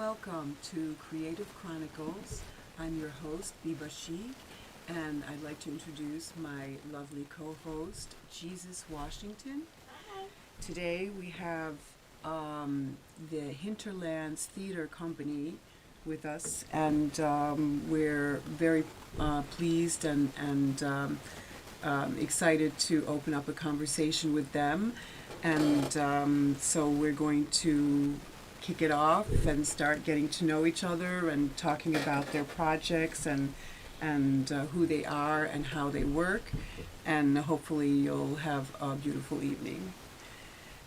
welcome to Creative Chronicles. I'm your host, Biba Sheik, and I'd like to introduce my lovely co-host, Jesus Washington. Hi. Today we have the Hinterlands Theater Company with us, and we're very pleased and excited to open up a conversation with them. And so we're going to kick it off and start getting to know each other and talking about their projects and who they are and how they work. And hopefully you'll have a beautiful evening.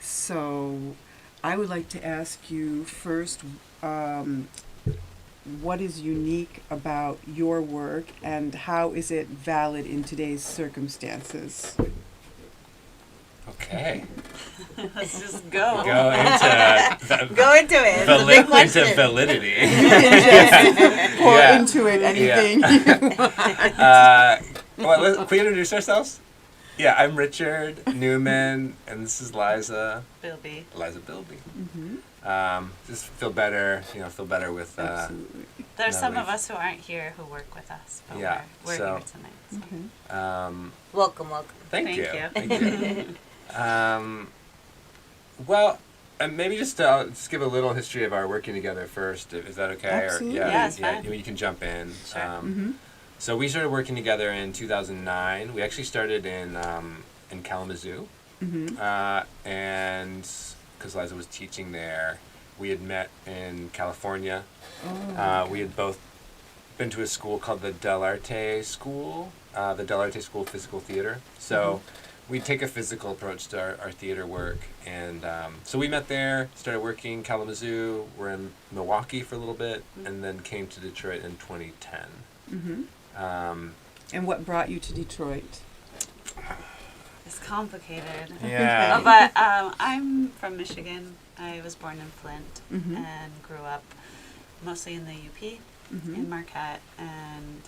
So I would like to ask you first, what is unique about your work and how is it valid in today's circumstances? Okay. Let's just go. Go into Go into it. It's a big question. into validity. Pour Yeah. into it anything you want. Can we introduce ourselves? Yeah, I'm Richard Newman, and this is Liza. Bilby. Liza Bilby. Mm-hmm. Just feel better with. Absolutely. There's No, some of we've- us who aren't here who work with us, but Yeah, we're so- here tonight. So. Okay. Welcome. Thank Thank you. you. Thank you. Well, maybe I'll just give a little history of our working together first. Is that okay? Absolutely. Yeah, it's fine. You can jump in. Sure. Mm-hmm. So we started working together in 2009. We actually started in Kalamazoo, Mm-hmm. and because Liza was teaching there, we had met in California. Oh, We had both been to a school called the Del Arte School, of Physical Theater. So we'd take a physical approach to our theater work, and so we met there, started working Kalamazoo. We're in Milwaukee for a little bit, and then came to Detroit in 2010. Mm-hmm. Um, And what brought you to Detroit? It's complicated. Yeah. But I'm from Michigan. I was born in Flint Mm-hmm. and grew up mostly in the UP Mm-hmm. in Marquette. And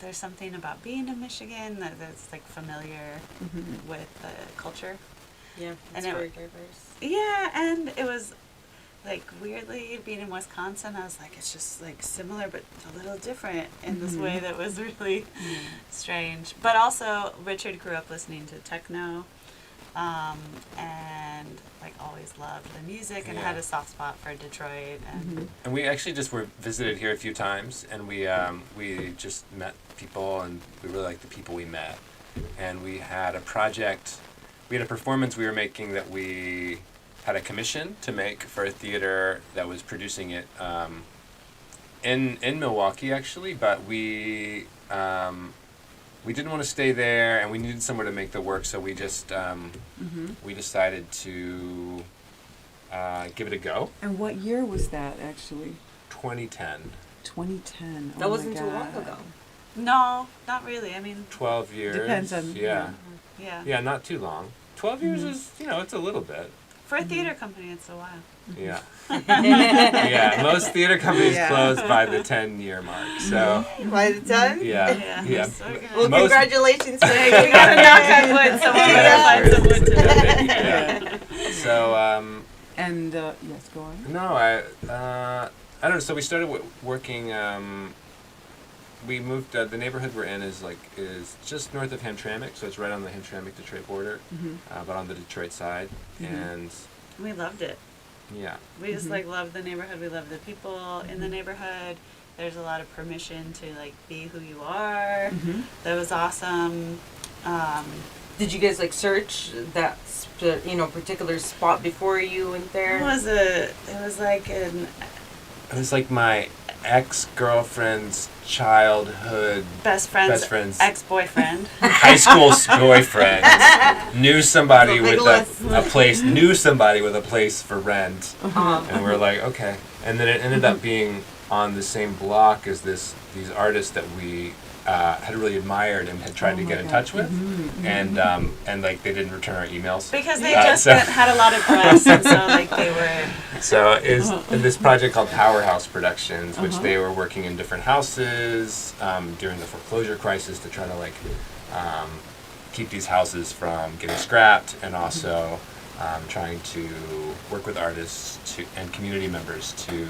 there's something about being in Michigan that's like familiar Mm-hmm. with the culture. Yeah, And it's it- very diverse. Yeah, and it was like weirdly being in Wisconsin, I was like, it's just like similar but a little different in this way that was really strange. But also, Richard grew up listening to techno, and like always loved the music and had Yeah. a soft spot for Detroit. And Mm-hmm. And we actually just were visited here a few times, and we just met people, and we really liked the people we met. And we had a project, we had a performance we were making that we had a commission to make for a theater that was producing it in Milwaukee actually, but we didn't want to stay there, and we needed somewhere to make the work, so we just Mm-hmm. we decided to give it a go. And what year was that, actually? 2010. 2010. That Oh wasn't my too long God. ago. no, not really. I mean, 12 years. Depends on- Yeah. yeah. Yeah, not too long. 12 years is, it's a little bit. For a theater company, it's a while. Yeah. Yeah, most theater companies Yeah. close by the 10-year mark. So, By the time? yeah. Yeah. So good. Well, Most- congratulations. We gotta knock on wood. Someone better find some wood today. Yeah. So, And, yes, go on. no, I don't know. So we started working. We moved. The neighborhood we're in is just north of Hamtramck, so it's right on the Hamtramck-Detroit border, Mm-hmm. but on the Detroit side. Mhm. And We loved it. yeah, We just Mhm. like love the neighborhood. We love the people in the neighborhood. There's a lot of permission to like be who you are. Mm-hmm. That was awesome. Did you guys search that particular spot before you went there? It was like an it was like my ex-girlfriend's childhood best friend's ex-boyfriend. high school boyfriend knew somebody That's a big with list. a place knew somebody with a place for rent, Uh-huh. and we were like, okay. And then it ended up being on the same block as these artists that we had really admired and had tried Oh to my get in God. touch with, Mhm, and like they didn't return our emails. Because they So- had a lot of press, and so like they were. So is this project called Powerhouse Productions, which Uh-huh. they were working in different houses during the foreclosure crisis to try to keep these houses from getting scrapped, and also trying to work with artists and community members to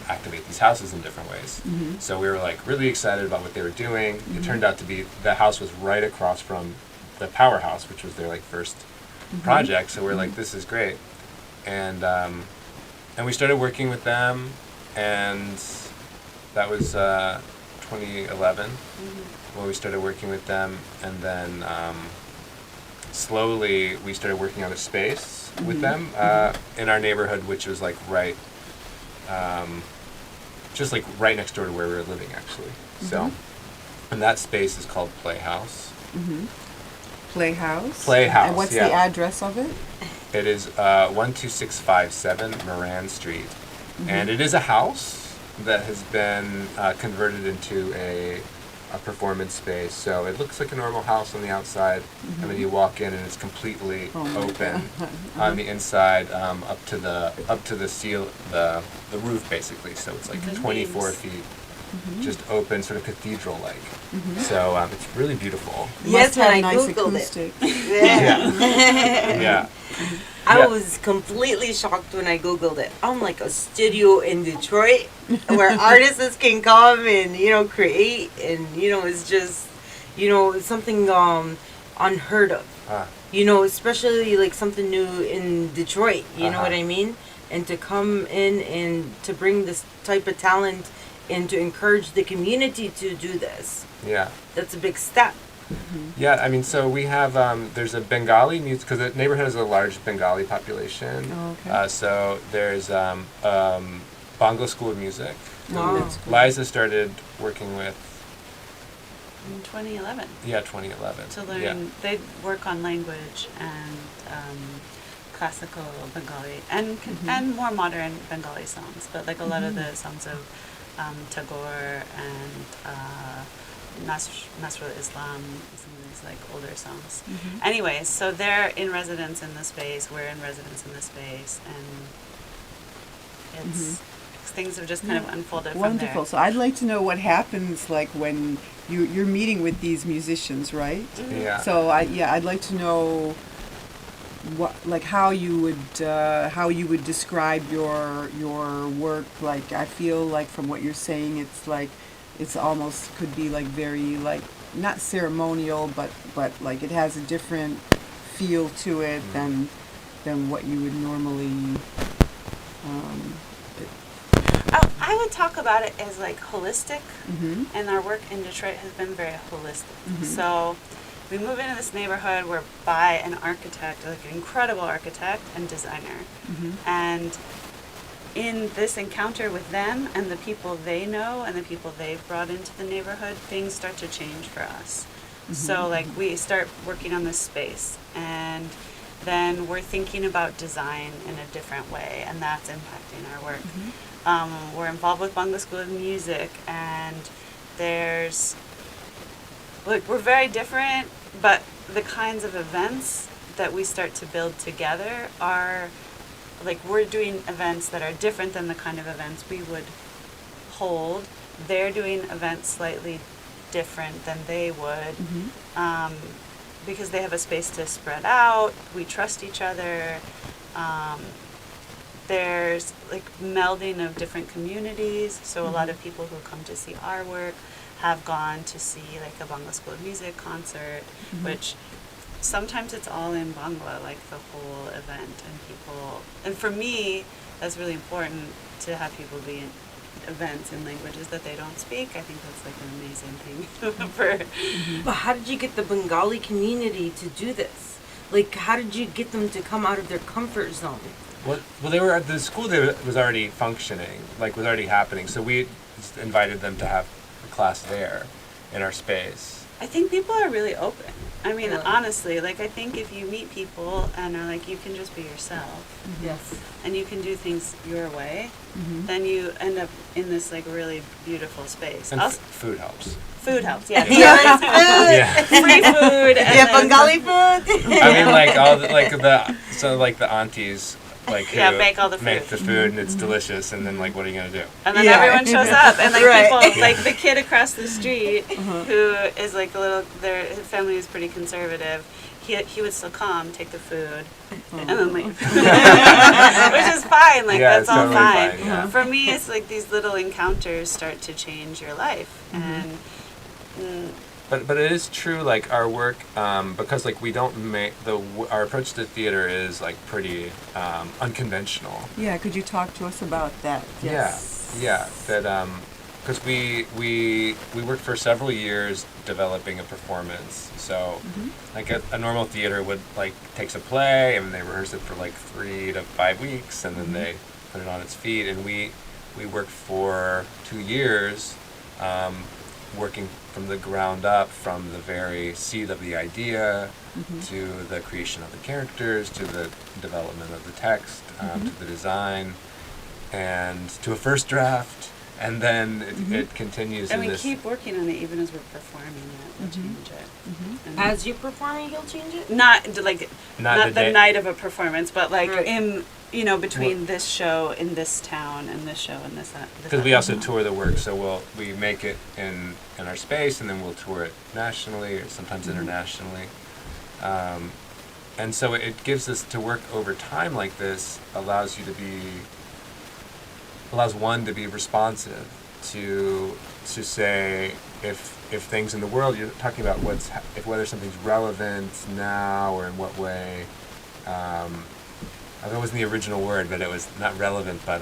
activate these houses in different ways. So we were like really excited about what they were doing. It turned out to be the house was right across from the powerhouse, which was their like first project. So we're like, this is great, and we started working with them, and that was 2011 when we started working with them, and then slowly we started working on a space with them in our neighborhood, which was like right. Just like right next door to where we were living, actually. So, and that space is called Playhouse. Playhouse? Playhouse, And what's yeah. the address of it? It is 12657 Moran Street. And it is a house that has been converted into a performance space. So it looks like a normal house on the outside, and then you walk in and it's completely open on the inside, up to the seal, the roof basically. So it's like 24 feet, just open, sort of cathedral-like. So it's really beautiful. Yes, Must have when I nice Googled acoustic. Yeah. Yeah. I Yeah. was completely shocked when I Googled it. I'm like, a studio in Detroit where artists can come and, create, and, it's just, it's something unheard of. Especially like something new in Detroit, you know what I mean? And to come in and to bring this type of talent and to encourage the community to do this. Yeah. That's a big step. Yeah, I mean, so we have, there's a Bengali music, because the neighborhood has a large Bengali population. Oh, okay. So there's Bongo School of Music. Wow. That's cool. Liza started working with, In 2011. 2011. To learn, Yeah. they work on language and classical Bengali and more modern Bengali songs, but like a lot of the songs of Tagore and Nasrul Islam, some of these like older songs. Anyways, so they're in residence in the space, we're in residence in the space, and it's things have just kind of unfolded from Wonderful. there. So I'd like to know what happens like when you're meeting with these musicians, right? Yeah. So I'd like to know how you would describe your work. Like I feel like from what you're saying, it's almost could be like very like not ceremonial, but like it has a different feel to it than what you would normally. I would talk about it as like holistic, and our work in Detroit has been very holistic. So we move into this neighborhood, we're by an architect, like an incredible architect and designer. And in this encounter with them and the people they know and the people they've brought into the neighborhood, things start to change for us. So like we start working on this space, and then we're thinking about design in a different way, and that's impacting our work. We're involved with Bongo School of Music, and there's, like, we're very different, but the kinds of events that we start to build together are, like, we're doing events that are different than the kind of events we would hold. They're doing events slightly different than they would, because they have a space to spread out. We trust each other. There's like melding of different communities. So a lot of people who come to see our work have gone to see like a Bangla School of Music concert, which sometimes it's all in Bangla, like the whole event, and for me, that's really important to have people be in events in languages that they don't speak. I think that's like an amazing thing for. But how did you get the Bengali community to do this? Like, how did you get them to come out of their comfort zone? Well, they were at the school that was already functioning, like was already happening. So we just invited them to have a class there in our space. I think people are really open. I mean, Really? honestly, like I think if you meet people and are like, you can just be yourself Yes. and you can do things your way, then you end up in this like really beautiful space. And Also, food helps. food helps, yeah. Yes, Yeah. Free food. And yeah, then- Bengali food. I mean, like all the aunties, like who Yeah, make all the make food. the food and it's delicious, and then like what are you gonna do? And then Yeah. everyone shows up, and like Right. people, like the kid across the street, who is like a little, his family is pretty conservative. he would still come, take the food, Oh. and then leave, which is fine. Like Yeah, that's it's all totally fine. fine, yeah. For me, it's like these little encounters start to change your life, and But it is true, like our work, because like we don't make our approach to theater is like pretty unconventional. Yeah, could you talk to us about that? Yes. Yeah. That because we worked for several years developing a performance. So like a normal theater would like takes a play and they rehearse it for like 3 to 5 weeks and then they put it on its feet. And we worked for 2 years. Working from the ground up, from the very seed of the idea to the creation of the characters, to the development of the text, to the design, and to a first draft, and then it continues and in we this. keep working on it even as we're performing it. We'll change it. And As you performing, you'll change it. not like Not not the the day- night of a performance, but like Right. in between this show in this town and this show in this. Because we also tour the work, so we make it in our space, and then we'll tour it nationally or sometimes internationally. And so it gives us to work over time like this allows one to be responsive to say if things in the world, you're talking about whether something's relevant now or in what way. That wasn't the original word, but it was not relevant, but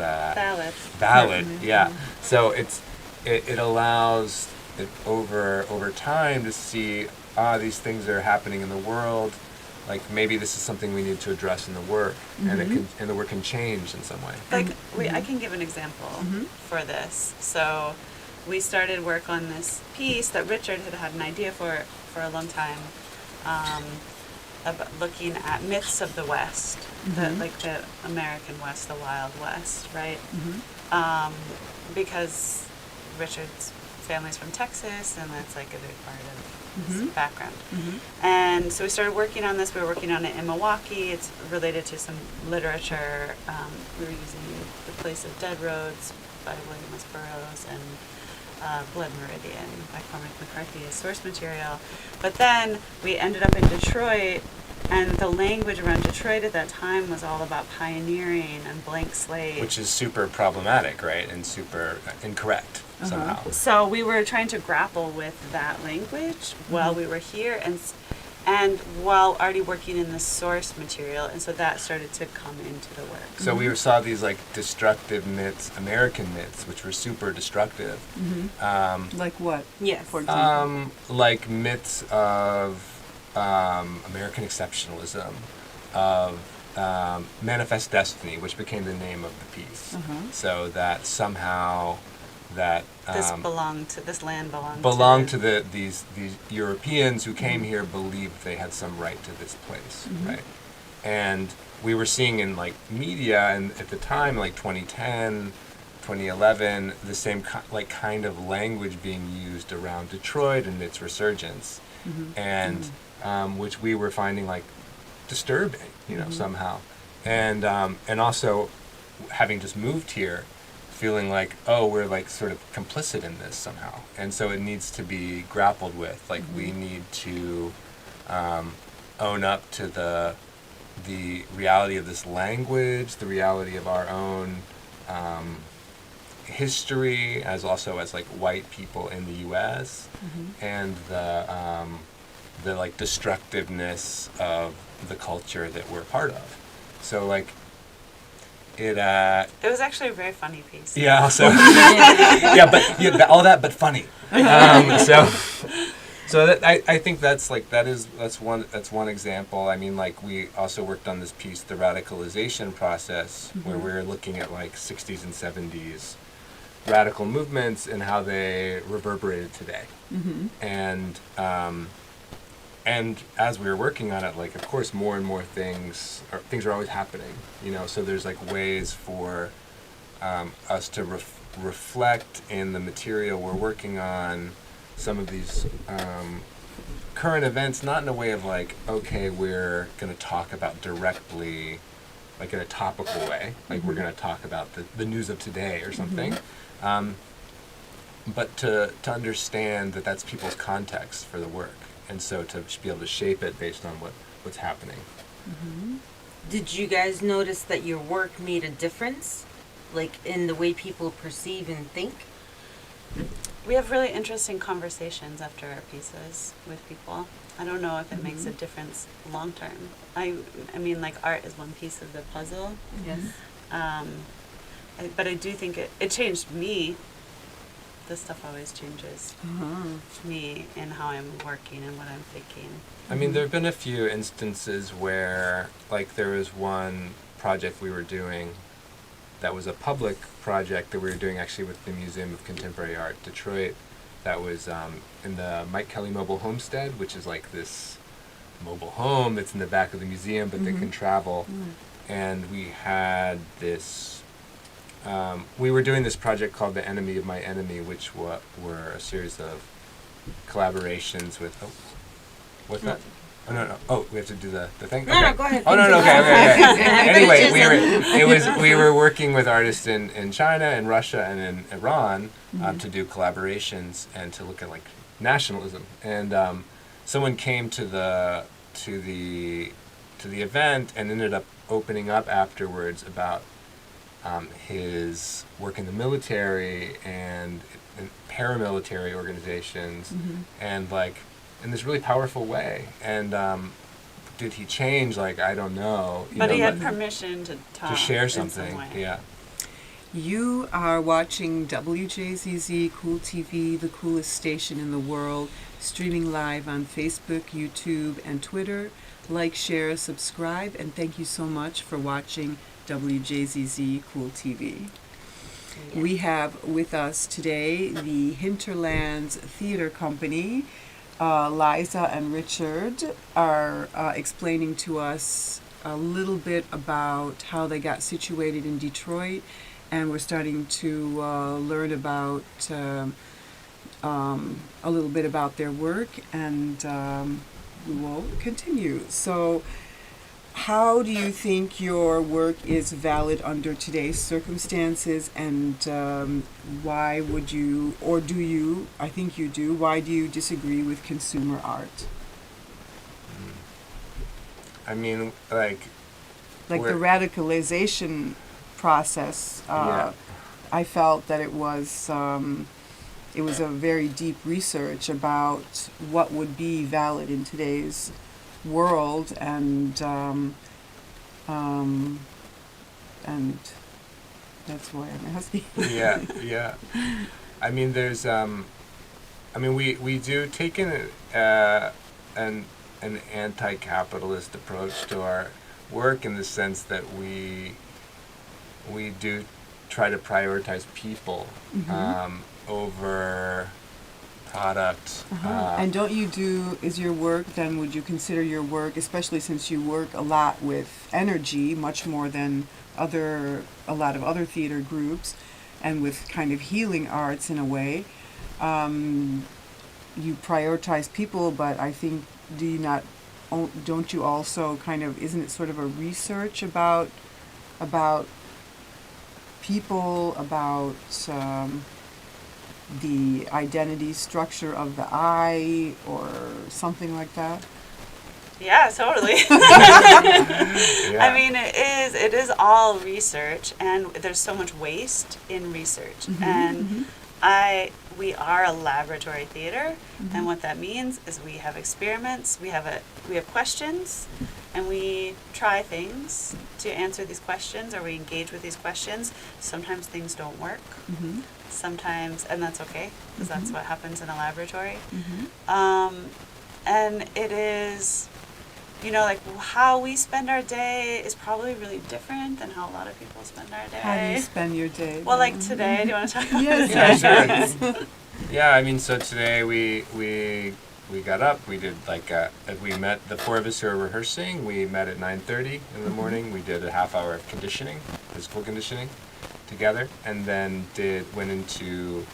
valid. Yeah. So it allows it over time to see these things are happening in the world. Like maybe this is something we need to address in the work, and the work can change in some way. Like I can give an example for this. So we started work on this piece that Richard had an idea for a long time, about looking at myths of the West, like the American West, the Wild West, right? Because Richard's family's from Texas, and that's like a big part of his background. And so we started working on this. We were working on it in Milwaukee. It's related to some literature. We were using The Place of Dead Roads by William S. Burroughs and Blood Meridian by Cormac McCarthy as source material. But then we ended up in Detroit, and the language around Detroit at that time was all about pioneering and blank slate. Which is super problematic, right? And super incorrect somehow. So we were trying to grapple with that language while we were here, and while already working in the source material, and so that started to come into the work. So we saw these like destructive myths, American myths, which were super destructive. Like what? Yes. For example. Like myths of American exceptionalism, of manifest destiny, which became the name of the piece. So that somehow that This land belonged to these Europeans who came here, believed they had some right to this place, right? And we were seeing in like media, and at the time, like 2010, 2011, the same kind of language being used around Detroit and its resurgence, and which we were finding like disturbing, somehow, and also having just moved here, feeling like, oh, we're like sort of complicit in this somehow, and so it needs to be grappled with. Like we need to own up to the reality of this language, the reality of our own history, as like white people in the U.S., and the like destructiveness of the culture that we're part of. So like it was actually a very funny piece. Yeah. So all that, but funny. So that I think that's one example. I mean, like we also worked on this piece, the radicalization process, where we're looking at like 60s and 70s radical movements and how they reverberated today. And as we were working on it, like of course more and more things are always happening, so there's like ways for us to reflect in the material we're working on some of these current events, not in a way of like, okay, we're going to talk about directly, like in a topical way, like we're going to talk about the news of today or something, but to understand that that's people's context for the work. And so to be able to shape it based on what's happening. Did you guys notice that your work made a difference, like in the way people perceive and think? We have really interesting conversations after our pieces with people. I don't know if it makes a difference long term. I mean, like, art is one piece of the puzzle. Yes. But I do think it changed me. This stuff always changes me in how I'm working and what I'm thinking. I mean, there have been a few instances where, like, there was one project we were doing that was a public project that we were doing actually with the Museum of Contemporary Art, Detroit. That was in the Mike Kelly Mobile Homestead, which is like this mobile home that's in the back of the museum, but that can travel. And we had this, we were doing this project called The Enemy of My Enemy, which were a series of collaborations with, what's that? Oh, no. Oh, we have to do the thing? No, no, go ahead. Oh, no, okay. Anyway, Just- we were working with artists in China and Russia and in Iran to do collaborations and to look at, like, nationalism. And someone came to the event and ended up opening up afterwards about his work in the military and in paramilitary organizations, and, like, in this really powerful way. And did he change? Like, I don't know. But he had permission to talk. To share in some something. way. Yeah. You are watching WJZZ Cool TV, the coolest station in the world, streaming live on Facebook, YouTube, and Twitter. Like, share, subscribe, and thank you so much for watching WJZZ Cool TV. We have with us today the Hinterlands Theater Company. Liza and Richard are explaining to us a little bit about how they got situated in Detroit, and we're starting to learn about a little bit about their work, and we will continue. So, how do you think your work is valid under today's circumstances, and why would you, or do you, I think you do, why do you disagree with consumer art? I mean, like The Where- radicalization process, Yeah. I felt that it was a very deep research about what would be valid in today's world, and that's why I'm asking. yeah. I mean, there's we do take an anti-capitalist approach to our work, in the sense that we do try to prioritize people over product. And don't you is your work then, would you consider your work, especially since you work a lot with energy, much more than a lot of other theater groups, and with kind of healing arts in a way, you prioritize people, but I think, don't you also kind of, isn't it sort of a research about people, about the identity structure of the eye, or something like that? Yeah, totally. Yeah. I mean, it is all research, and there's so much waste in research. And we are a laboratory theater, and what that means is we have experiments, we have questions, and we try things to answer these questions, or we engage with these questions. Sometimes things don't work. Sometimes, and that's okay, because that's what happens in a laboratory. And it is, like, how we spend our day is probably really different than how a lot of people spend our day. How do you spend your day? Well, like today, do you want to talk about Yes, Yeah, sure. Yeah, I mean, so today we got up, we did we met, the four of us who are rehearsing, we met at 9:30 in the morning, we did a half hour of conditioning, physical conditioning together, and then went into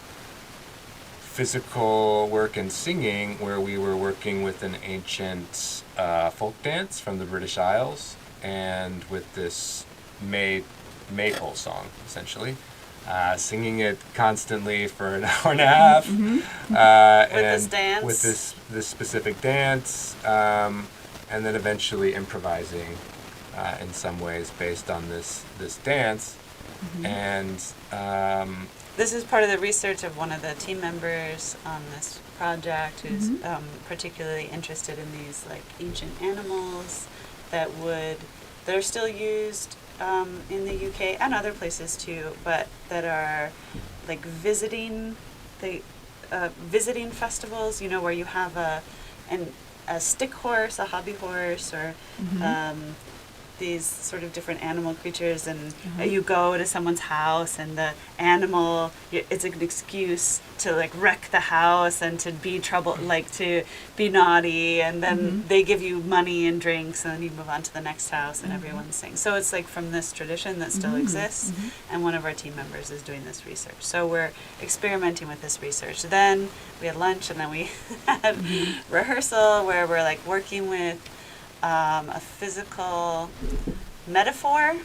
physical work and singing, where we were working with an ancient folk dance from the British Isles, and with this maypole song, essentially. Singing it constantly for an hour and a half. With And this dance? With this specific dance. and then eventually improvising in some ways based on this dance. And This is part of the research of one of the team members on this project, who's particularly interested in these like ancient animals that are still used in the UK and other places too, but that are like visiting festivals. You know, where you have a stick horse, a hobby horse, or these sort of different animal creatures, and you go to someone's house, and the animal, it's an excuse to like wreck the house and to be like to be naughty, and then they give you money and drinks, and then you move on to the next house, and everyone sings. So it's like from this tradition that still exists, and one of our team members is doing this research. So we're experimenting with this research. Then we had lunch, and then we had rehearsal where we're like working with a physical metaphor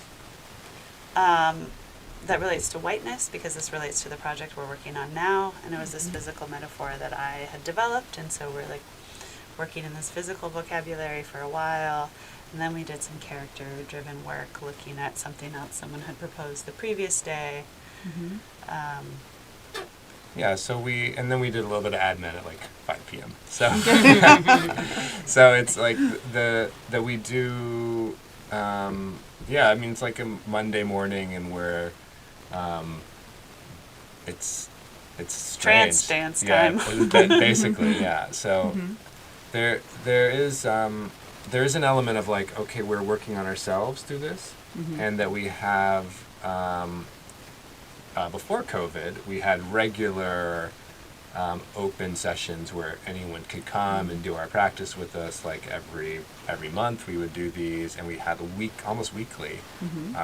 that relates to whiteness, because this relates to the project we're working on now, and it was this physical metaphor that I had developed, and so we're like working in this physical vocabulary for a while, and then we did some character-driven work looking at something else someone had proposed the previous day. Yeah, so we did a little bit of admin at like 5 p.m. So so it's like that we do I mean, it's like a Monday morning, and we're it's strange. Trance dance time. Basically, yeah. So there is an element of like, okay, we're working on ourselves through this, and that we have before COVID, we had regular open sessions where anyone could come and do our practice with us. Like every month, we would do these, and we had almost weekly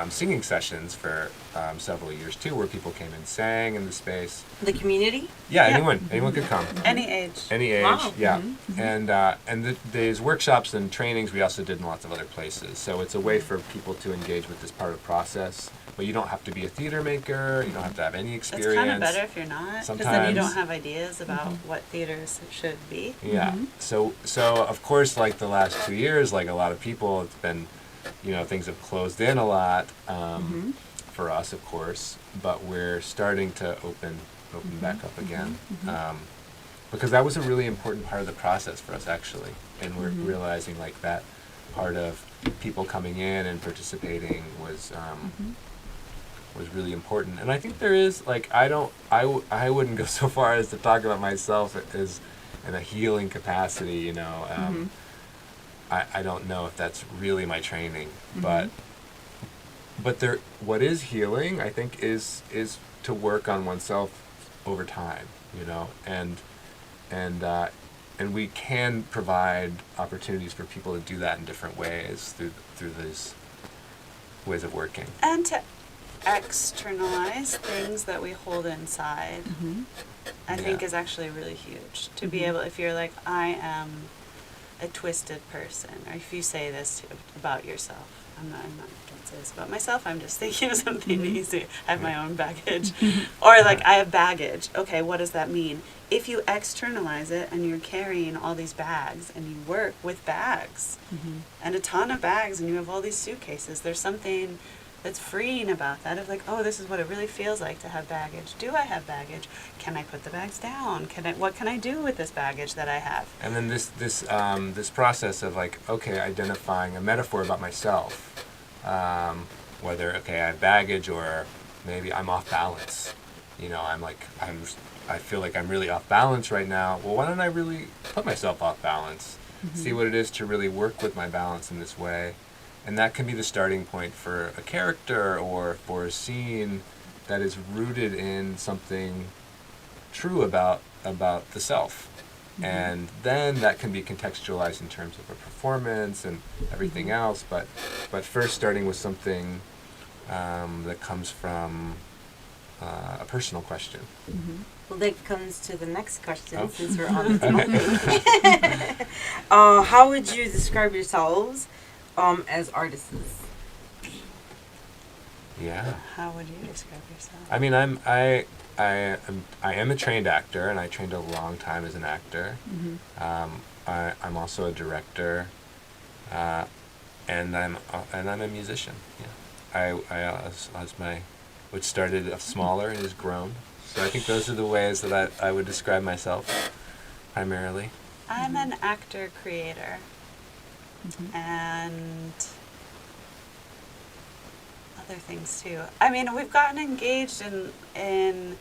singing sessions for several years too, where people came and sang in the space. The community? Yeah, anyone could come. Any age. Any age, Wow. yeah. And these workshops and trainings we also did in lots of other places. So it's a way for people to engage with this part of the process. But you don't have to be a theater maker. You don't have to have any experience. It's kind of better if you're not, because then you don't have ideas about what theaters should be. Yeah. So of course, like the last 2 years, like a lot of people, it's been, things have closed in a lot for us, of course. But we're starting to open back up again, because that was a really important part of the process for us, actually. And we're realizing like that part of people coming in and participating was really important. And I think there is, like, I wouldn't go so far as to talk about myself as in a healing capacity, I don't know if that's really my training, but what is healing, I think, is to work on oneself over time, and we can provide opportunities for people to do that in different ways through these ways of working. And to externalize things that we hold inside, I think is actually really huge. To be able, if you're like, I am a twisted person, or if you say this about yourself, I'm not don't say this about myself, I'm just thinking of something easy. I have my own baggage. Or like, I have baggage. Okay, what does that mean? If you externalize it and you're carrying all these bags and you work with bags and a ton of bags and you have all these suitcases, there's something that's freeing about that, of like, oh, this is what it really feels like to have baggage. Do I have baggage? Can I put the bags down? What can I do with this baggage that I have? And then this process of like, okay, identifying a metaphor about myself, whether, okay, I have baggage, or maybe I'm off balance. I feel like I'm really off balance right now. Well, why don't I really put myself off balance? See what it is to really work with my balance in this way. And that can be the starting point for a character or for a scene that is rooted in something true about the self. And then that can be contextualized in terms of a performance and everything else. But first starting with something that comes from a personal question. Well, that comes to the next question, since we're Oh. on the topic. How would you describe yourselves as artists? Yeah. How would you describe yourself? I mean, I am a trained actor, and I trained a long time as an actor. I'm also a director, and I'm a musician. Yeah, as my, which started smaller and has grown. So I think those are the ways that I would describe myself primarily. I'm an actor creator, and other things too. I mean, we've gotten engaged in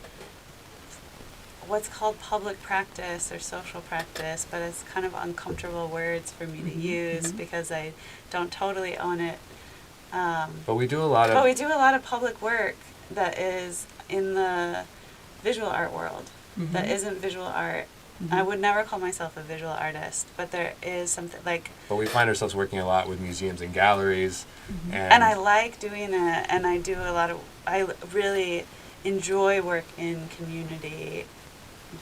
what's called public practice or social practice, but it's kind of uncomfortable words for me to use because I don't totally own it. But we do a lot of. But we do a lot of public work that is in the visual art world that isn't visual art. I would never call myself a visual artist, but there is something like. But we find ourselves working a lot with museums and galleries, And I like doing it, and I do a lot of. I really enjoy work in community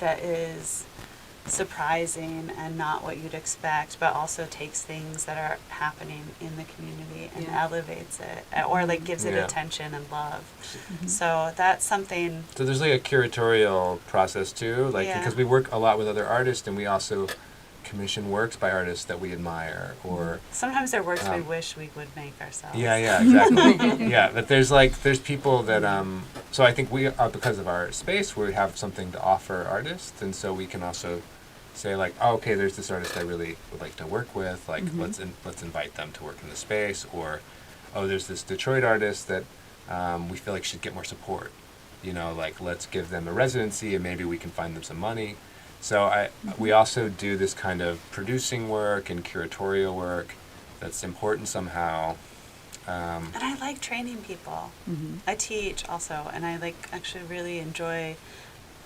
that is surprising and not what you'd expect, but also takes things that are happening in the community and elevates it, or like gives it attention and love. So that's something. So there's like a curatorial process too, like because we work a lot with other artists, and we also commission works by artists that we admire, or Sometimes they're works we wish we would make ourselves. yeah, exactly. Yeah, but there's people that so I think we are, because of our space, we have something to offer artists, and so we can also say like, oh, okay, there's this artist I really would like to work with, like let's invite them to work in the space, or oh, there's this Detroit artist that we feel like should get more support, like let's give them a residency and maybe we can find them some money. So we also do this kind of producing work and curatorial work that's important somehow. And I like training people. I teach also, and I actually really enjoy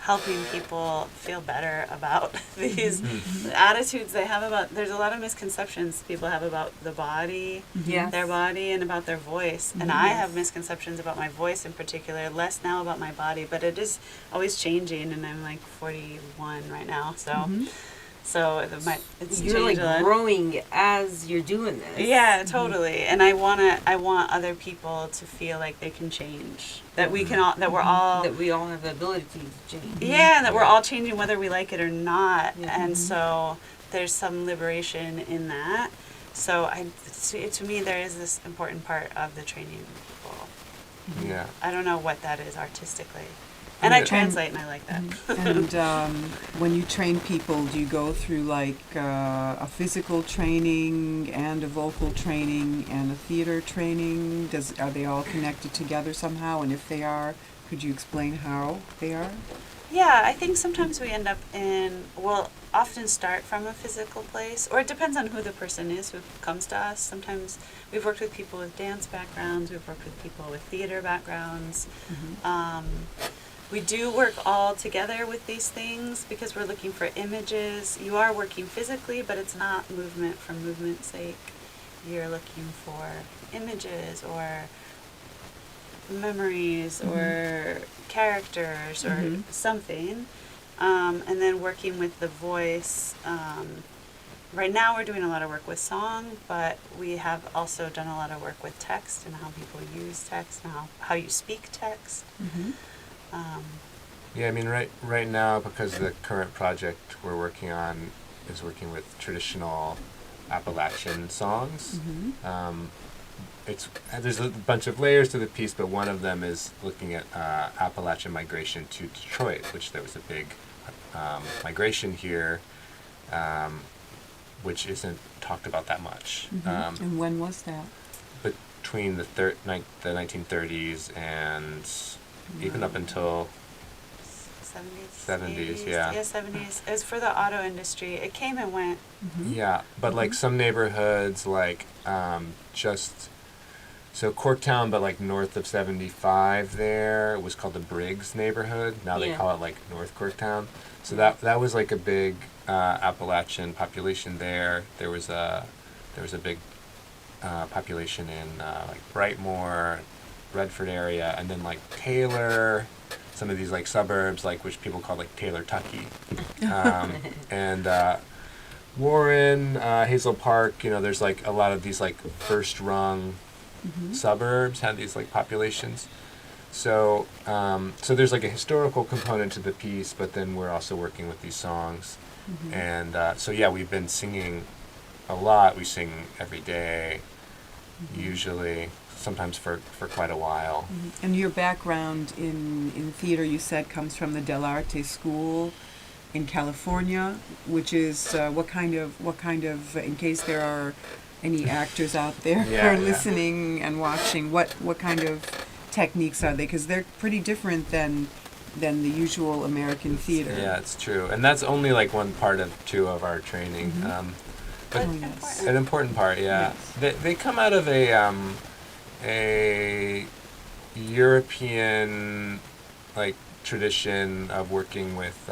helping people feel better about these attitudes they have about. There's a lot of misconceptions people have about the body, their body, and about their voice. And I have misconceptions about my voice in particular, less now about my body, but it is always changing, and I'm like 41 right now, so it's You're changed a lot. growing as you're doing this. Yeah, totally. And I want other people to feel like they can change. That we can all, that we're all, That we all have the ability to change. yeah, and that we're all changing whether we like it or not. And so there's some liberation in that. So to me, there is this important part of the training people. Yeah. I don't know what that is artistically. And I translate, and I like that. And when you train people, do you go through like a physical training and a vocal training and a theater training? Are they all connected together somehow? And if they are, could you explain how they are? Yeah, I think sometimes we end up we'll often start from a physical place, or it depends on who the person is who comes to us. Sometimes we've worked with people with dance backgrounds, we've worked with people with theater backgrounds. We do work all together with these things because we're looking for images. You are working physically, but it's not movement for movement's sake. You're looking for images or memories or characters or something. And then working with the voice. Right now we're doing a lot of work with song, but we have also done a lot of work with text and how people use text and how you speak text. Yeah, I mean, right now, because the current project we're working on is working with traditional Appalachian songs. There's a bunch of layers to the piece, but one of them is looking at Appalachian migration to Detroit, which there was a big migration here, which isn't talked about that much. And when was that? Between the 1930s and even up until 70s, yeah. Yeah, 70s. It was for the auto industry. It came and went. Yeah, but like some neighborhoods, like so Corktown, but like north of 75 there, was called the Briggs neighborhood. Now they call it like North Corktown. So that was like a big Appalachian population there. There was a big population in like Brightmoor, Redford area, and then like Taylor, some of these like suburbs, like which people call like Taylor Tucky, and Warren, Hazel Park. There's like a lot of these like first rung suburbs had these like populations. So so there's like a historical component to the piece, but then we're also working with these songs, and so yeah, we've been singing a lot. We sing every day, usually, sometimes for quite a while. And your background in theater, you said, comes from the Dell'Arte School in California, which is what kind of in case there are any actors out there Yeah, yeah. listening and watching, what kind of techniques are they? Because they're pretty different than the usual American theater. Yeah, it's true. And that's only like one part of two of our training. But Oh, yes. an important part, yeah. Yes. They come out of a European like tradition of working with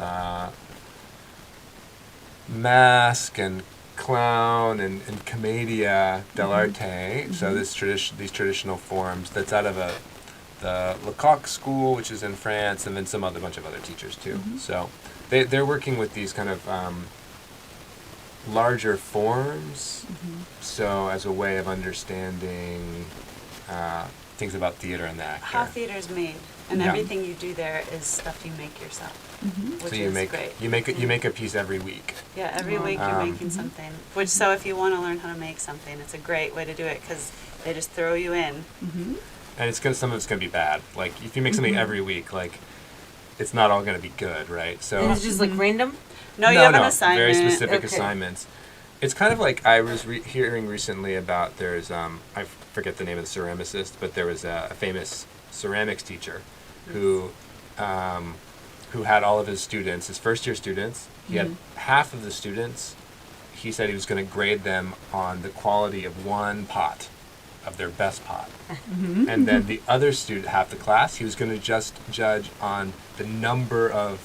mask and clown and commedia dell'arte. So these traditional forms that's out of the Lecoq School, which is in France, and then some other bunch of other teachers too. So they're working with these kind of larger forms. So as a way of understanding things about theater and the actor. How theater's made, and Yeah. everything you do there is stuff you make yourself, which So you is make great. you make a piece every week. Yeah, every week you're making something. Which, so if you want to learn how to make something, it's a great way to do it because they just throw you in. And it's gonna, some of it's gonna be bad. Like if you make something every week, like it's not all gonna be good, right? So And it's just like random. No, you have an assignment. very specific Okay. assignments. It's kind of like I was hearing recently about there's I forget the name of the ceramicist, but there was a famous ceramics teacher who had all of his students, his first year students. He had half of the students. He said he was going to grade them on the quality of one pot, of their best pot. And then the other student, half the class, he was going to just judge on the number of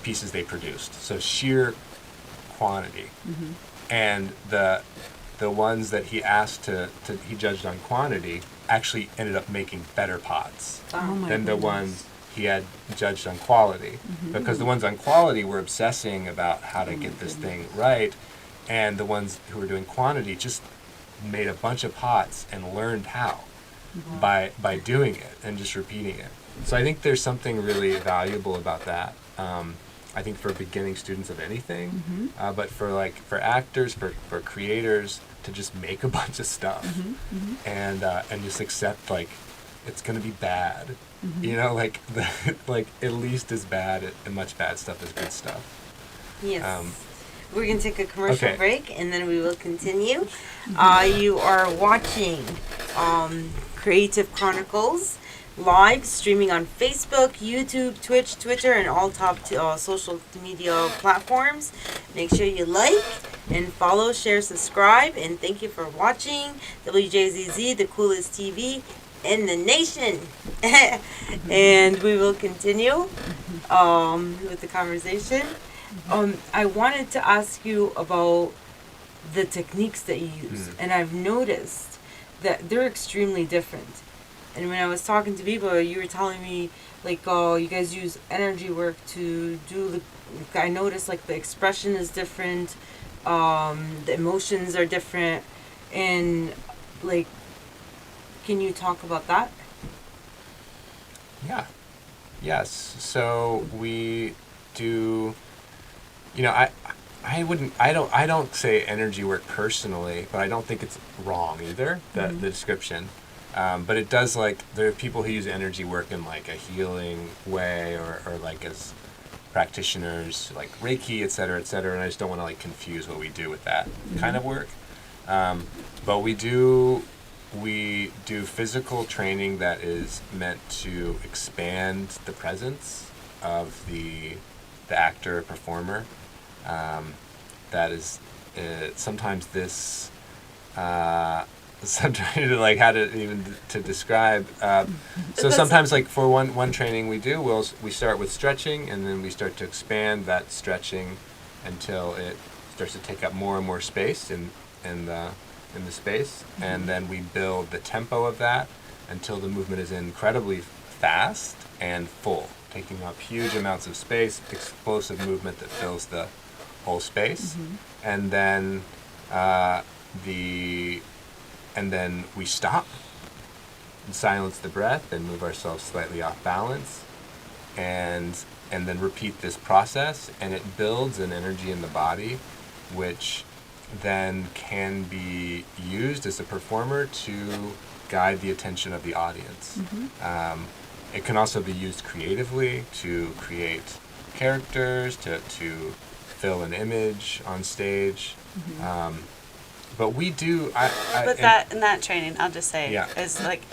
pieces they produced. So sheer quantity. And the ones that he asked to he judged on quantity actually ended up making better pots Oh my than the goodness. ones he had judged on quality. Because the ones on quality were obsessing about how to get this thing right, and the ones who were doing quantity just made a bunch of pots and learned how by doing it and just repeating it. So I think there's something really valuable about that. I think for beginning students of anything, but for actors, for creators, to just make a bunch of stuff and just accept like it's gonna be bad, you know, like like at least as bad and much bad stuff as good stuff. Yes. Um, We're going to take a commercial okay. break and then we will continue. You are watching Creative Chronicles live streaming on Facebook, YouTube, Twitch, Twitter, and all top social media platforms. Make sure you like and follow, share, subscribe, and thank you for watching WJZZ, the coolest TV in the nation. And we will continue with the conversation. I wanted to ask you about the techniques that you use, and I've noticed that they're extremely different. And when I was talking to people, you were telling me like, oh, you guys use energy work to do the. I noticed like the expression is different, the emotions are different, and like, can you talk about that? Yeah. Yes. So we do. You know, I don't say energy work personally, but I don't think it's wrong either. The description. But it does, like, there are people who use energy work in like a healing way or like as practitioners, like Reiki, et cetera, and I just don't want to like confuse what we do with that kind of work. But we do physical training that is meant to expand the presence of the actor, performer. That is sometimes this. So I'm trying to like how to even to describe. So sometimes like for one training we do, we start with stretching and then we start to expand that stretching until it starts to take up more and more space in the space, and then we build the tempo of that until the movement is incredibly fast and full, taking up huge amounts of space, explosive movement that fills the whole space, and then and then we stop and silence the breath and move ourselves slightly off balance, and then repeat this process, and it builds an energy in the body which then can be used as a performer to guide the attention of the audience. It can also be used creatively to create characters, to fill an image on stage. But we do. But that training, I'll just say, Yeah. is like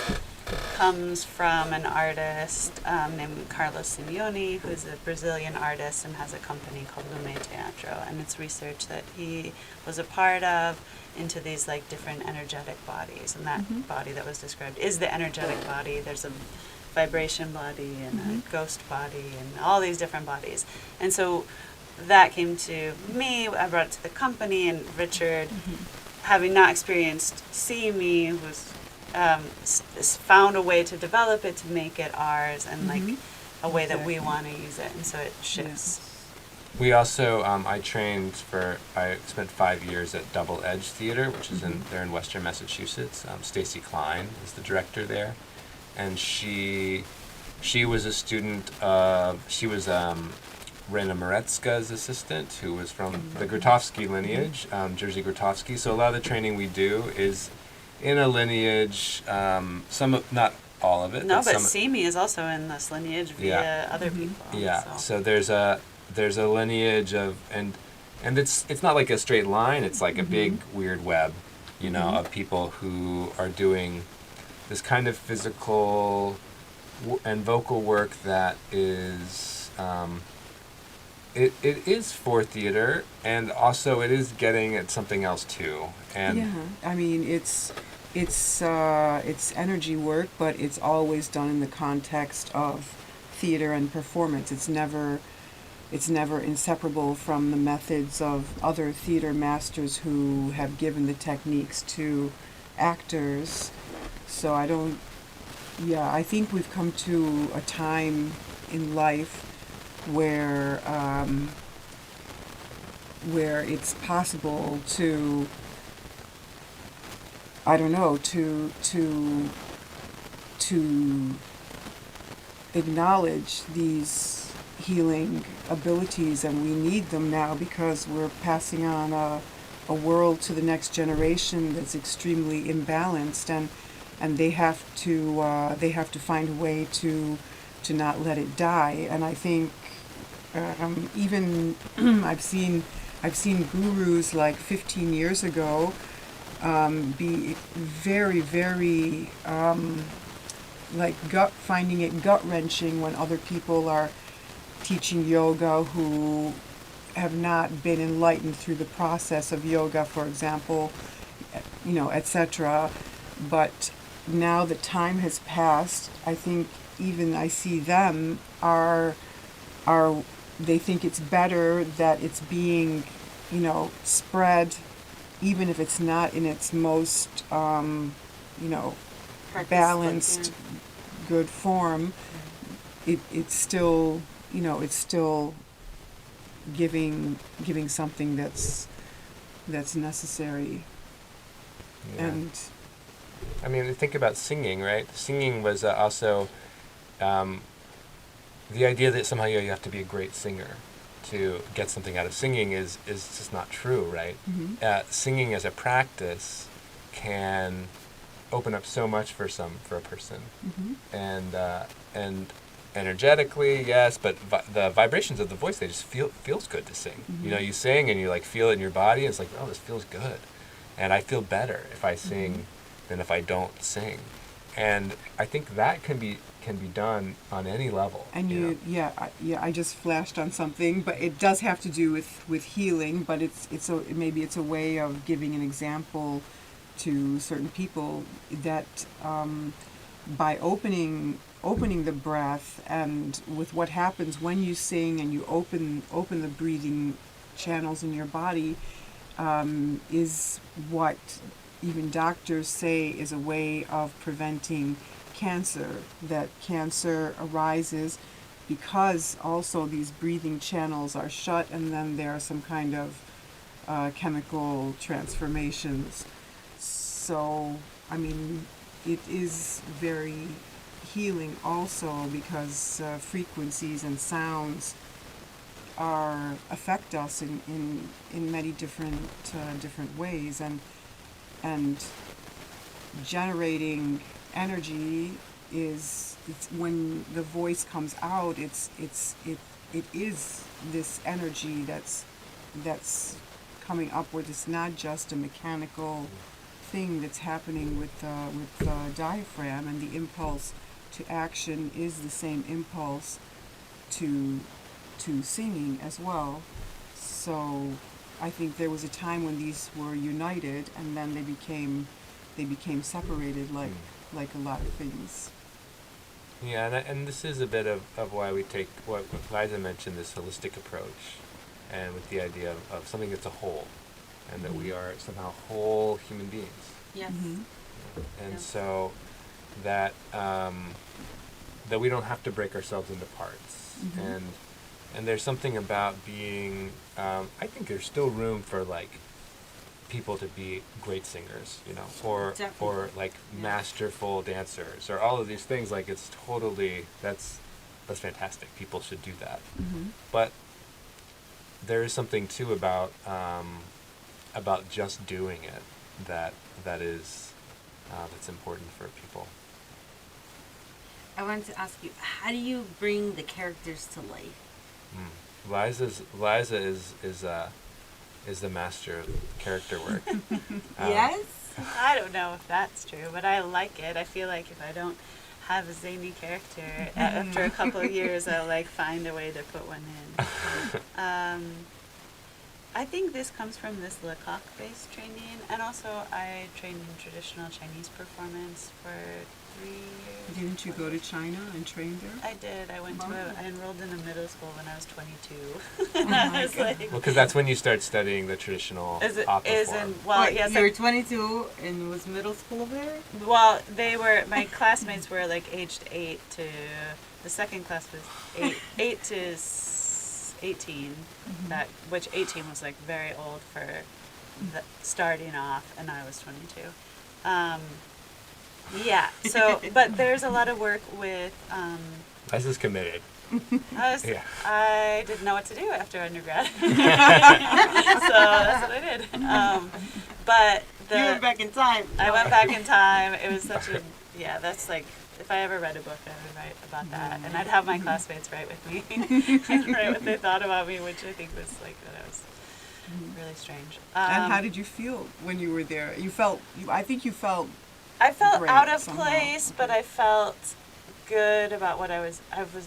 comes from an artist named Carlos Simeone, who's a Brazilian artist and has a company called Lume Teatro, and it's research that he was a part of into these like different energetic bodies, and that body that was described is the energetic body. There's a vibration body and a ghost body and all these different bodies, and so that came to me. I brought it to the company, and Richard, having not experienced seeing me, was found a way to develop it, to make it ours, and like a way that we want to use it, and so it shifts. We also, I spent 5 years at Double Edge Theater, which is there in Western Massachusetts. Stacy Klein is the director there, and she was a student of, she was Rena Moretska's assistant, who was from the Grotowski lineage, Jerzy Grotowski. So a lot of the training we do is in a lineage, not all of it. No, but some, Simi is also in this lineage via other people. Yeah. So there's a lineage of, and it's not like a straight line. It's like a big weird web, of people who are doing this kind of physical and vocal work that is. It is for theater, and also it is getting at something else too. And I mean, it's energy work, but it's always done in the context of theater and performance. It's never inseparable from the methods of other theater masters who have given the techniques to actors. So I think we've come to a time in life where it's possible to acknowledge these healing abilities, and we need them now because we're passing on a world to the next generation that's extremely imbalanced, and they have to find a way to not let it die. And I think even I've seen gurus like 15 years ago be very, very finding it gut-wrenching when other people are teaching yoga who have not been enlightened through the process of yoga, for example, etc. But now that time has passed, I think even I see them are they think it's better that it's being, spread, even if it's not in its most, balanced, good form. It's still, it's still giving something that's necessary. Yeah. And I mean, think about singing, right? Singing was also the idea that somehow you have to be a great singer to get something out of singing is just not true, right? Singing as a practice can open up so much for a person, and energetically, yes, but the vibrations of the voice, they just feels good to sing. You sing and you like feel it in your body, and it's like, oh, this feels good, and I feel better if I sing than if I don't sing, and I think that can be done on any level. And I just flashed on something, but it does have to do with healing, but maybe it's a way of giving an example to certain people that by opening the breath, and with what happens when you sing and you open the breathing channels in your body, is what even doctors say is a way of preventing cancer. That cancer arises because also these breathing channels are shut, and then there are some kind of chemical transformations. So, I mean, it is very healing also because frequencies and sounds are affect us in many different ways, and generating energy is, it's when the voice comes out, it is this energy that's coming upward. It's not just a mechanical thing that's happening with the diaphragm, and the impulse to action is the same impulse to singing as well. So I think there was a time when these were united, and then they became separated, like a lot of things. Yeah, and this is a bit of why we take what Liza mentioned, this holistic approach, and with the idea of something that's a whole, and that we are somehow whole human beings. Yes. And Yeah. so that that we don't have to break ourselves into parts. And there's something about being, I think there's still room for like people to be great singers, you know, or Definitely. like masterful dancers, or all of these things. Like it's totally, that's fantastic. People should do that. But there is something too about just doing it that is that's important for people. I wanted to ask you, how do you bring the characters to life? Liza is the master of character work. Yes. I don't know if that's true, but I like it. I feel like if I don't have a zany character, after a couple of years, I'll like find a way to put one in. I think this comes from this Lecoq-based training, and also I trained in traditional Chinese performance for 3 years. Didn't you go to China and train there? I did. I enrolled in a middle school when I was 22. Oh And my I was God. like, Well, because that's when you start studying the traditional opera form. Wait, yes, you were 22 and was middle school there? well, my classmates were like aged 8 to, the second class was 8 to 18, that, which 18 was like very old for the starting off, and I was 22. Yeah, so, but there's a lot of work with, Liza's committed. Yeah. I didn't know what to do after undergrad. So that's what I did. But You went back in time. I went back in time. It was such a, yeah, that's like, if I ever read a book, I would write about that. And I'd have my classmates write with me, and write what they thought about me, which I think was like, that I was really strange. And how did you feel when you were there? I think you felt I felt great out of somehow. place, but I felt good about what I was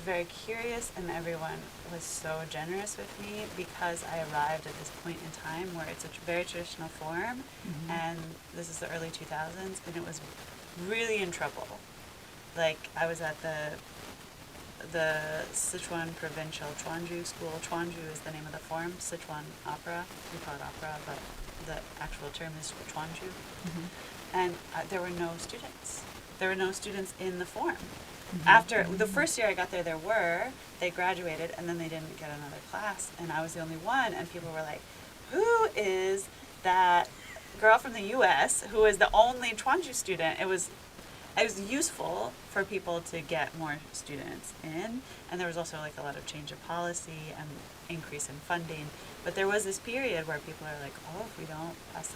very curious, and everyone was so generous with me because I arrived at this point in time where it's a very traditional form, and this is the early 2000s, and it was really in trouble. Like, I was at the Sichuan Provincial Chuanju School. Chuanju is the name of the form, Sichuan opera. We call it opera, but the actual term is Chuanju. And there were no students. There were no students in the form. After the first year I got there, they graduated, and then they didn't get another class, and I was the only one, and people were like, who is that girl from the U.S. who is the only Chuanju student? It was useful for people to get more students in, and there was also like a lot of change of policy and increase in funding, but there was this period where people are like, oh, if we don't pass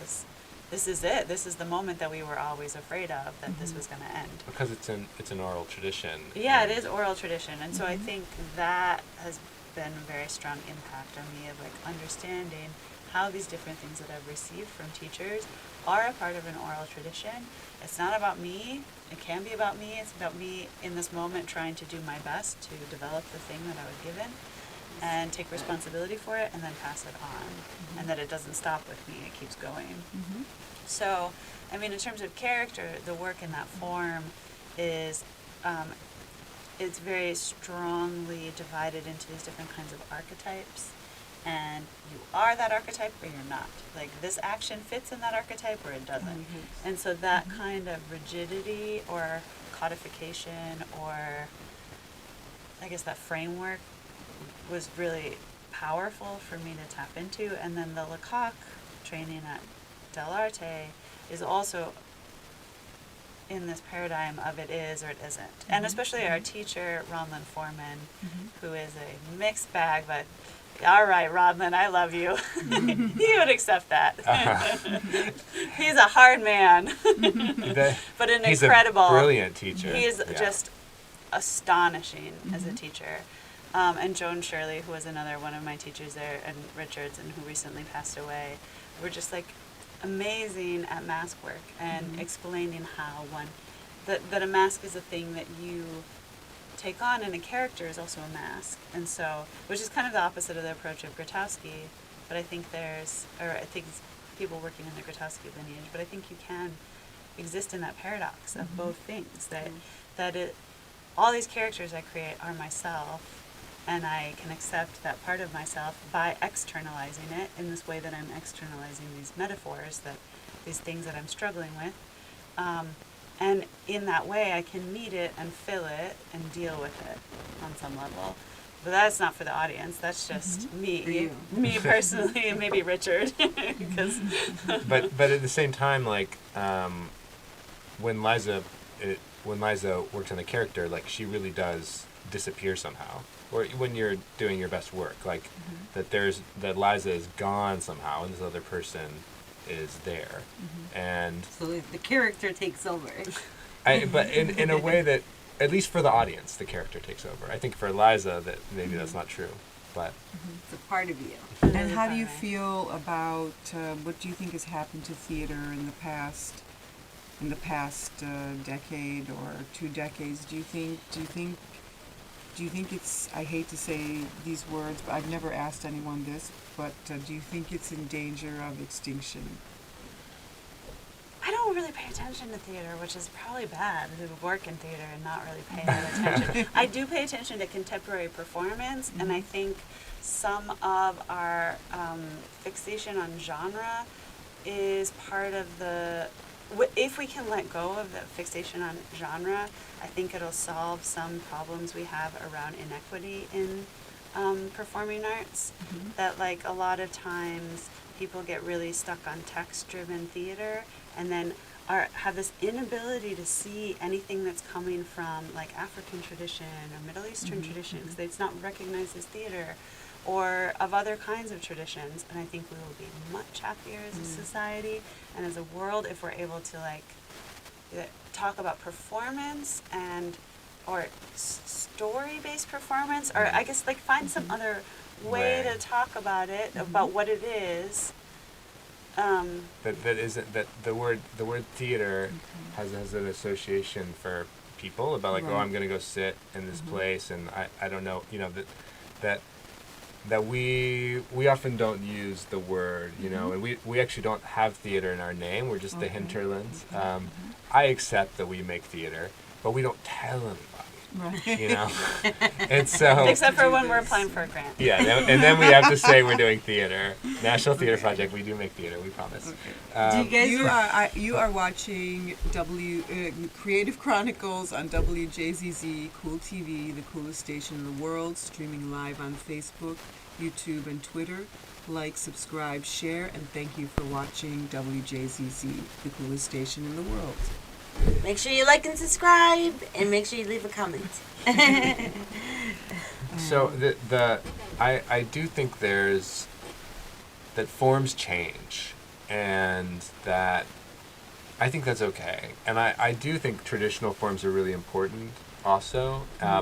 this is it. This is the moment that we were always afraid of, that this was going to end. Because it's an oral tradition. Yeah, it is oral tradition, and so I think that has been a very strong impact on me of like understanding how these different things that I've received from teachers are a part of an oral tradition. It's not about me. It can be about me. It's about me in this moment trying to do my best to develop the thing that I was given and take responsibility for it and then pass it on. And that it doesn't stop with me. It keeps going. So, I mean, in terms of character, the work in that form is, it's very strongly divided into these different kinds of archetypes. And you are that archetype or you're not. Like, this action fits in that archetype or it doesn't. And so that kind of rigidity or codification, or I guess that framework, was really powerful for me to tap into. And then the Lecoq training at Del Arte is also in this paradigm of it is or it isn't. And especially our teacher, Ronlyn Foreman, who is a mixed bag, but all right, Rodman, I love you. He would accept that. He's a hard man, but an He's incredible, a brilliant teacher. He is Yeah. just astonishing as a teacher. And Joan Shirley, who was another one of my teachers there, and Richards, and who recently passed away, were just like amazing at mask work and explaining how that a mask is a thing that you take on, and a character is also a mask. And so, which is kind of the opposite of the approach of Grotowski, but I think I think it's people working in the Grotowski lineage, but I think you can exist in that paradox of both things, that all these characters I create are myself, and I can accept that part of myself by externalizing it in this way that I'm externalizing these metaphors, these things that I'm struggling with. And in that way, I can meet it and fill it and deal with it on some level. But that's not for the audience. That's just me, For you. me personally, and maybe Richard. Because but at the same time, like when Liza works on the character, like she really does disappear somehow. Or when you're doing your best work, like that Liza is gone somehow, and this other person is there, and So the character takes over. but in a way that, at least for the audience, the character takes over. I think for Liza that maybe that's not true, but It's a part of you. And how do you feel about what do you think has happened to theater in the past decade or 2 decades? Do you think it's, I hate to say these words, but I've never asked anyone this, but do you think it's in danger of extinction? I don't really pay attention to theater, which is probably bad to work in theater and not really pay that attention. I do pay attention to contemporary performance, and I think some of our fixation on genre is part of if we can let go of the fixation on genre, I think it'll solve some problems we have around inequity in performing arts. That like a lot of times people get really stuck on text-driven theater and then have this inability to see anything that's coming from like African tradition or Middle Eastern tradition, because it's not recognized as theater, or of other kinds of traditions. And I think we will be much happier as a society and as a world if we're able to like talk about performance or story-based performance, or I guess like find some other way to talk about it, about what it is. that isn't that the word theater has an association for people about like, oh, I'm gonna go sit in this place, and I don't know, that we often don't use the word, and we actually don't have theater in our name. We're just the hinterlands. I accept that we make theater, but we don't tell anybody. Right. And so Except for when we're applying for a grant. yeah, and then we have to say we're doing theater, National Theater Project. We do make theater, we promise. Do you guys You are watching Creative Chronicles on WJZZ Cool TV, the coolest station in the world, streaming live on Facebook, YouTube, and Twitter. Like, subscribe, share, and thank you for watching WJZZ, the coolest station in the world. Make sure you like and subscribe, and make sure you leave a comment. So I do think that forms change, and that I think that's okay. And I do think traditional forms are really important also,